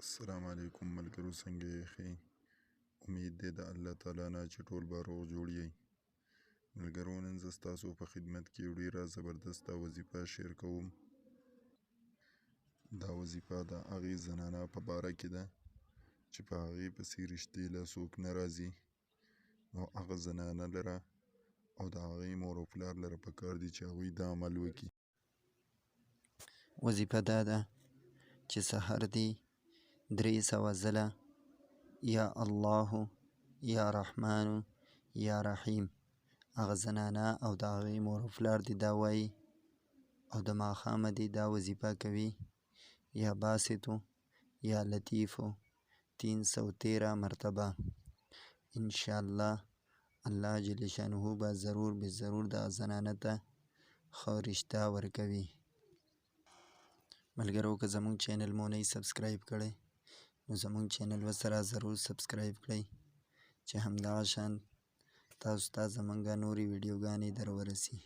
السلام علیکم ملګرو، څنګه یې ښې؟ امید دی د الله تعالی نه چې ټول به روغ جوړ یئ. ملګرو، نن زه ستاسو په خدمت کې یو ډېره زبردسته وظیفه شیر کوم. دا وظیفه د هغې زنانه په باره کې ده چې په هغې پسې رشتې له څوک نه راځي، نو هغه زنانه لره او د هغې مور او پلار لره پکار دي چې هغوی دا عمل وکړي. وظیفه دا ده چې سحر دی 300 ځله یا الله یا رحمان یا رحیم هغه زنانه او د هغې مور او پلار دې دا وایي، او د ماښامه دې دا وظیفه کوي یا باسطو یا لطیفو 313 مرتبه. انشاءالله الله جل شانه به ضرور به ضرور دا زنانه ته ښه رشته ورکوي. ملګرو، که زمونږ چینل مو نه سبسکرایب کړی نو زمونږ چینل ورسره ضرور سبسکرایب کړئ چې همدغه شان تاسو ته زمونږ نورې ویډیوګانې در ورسي.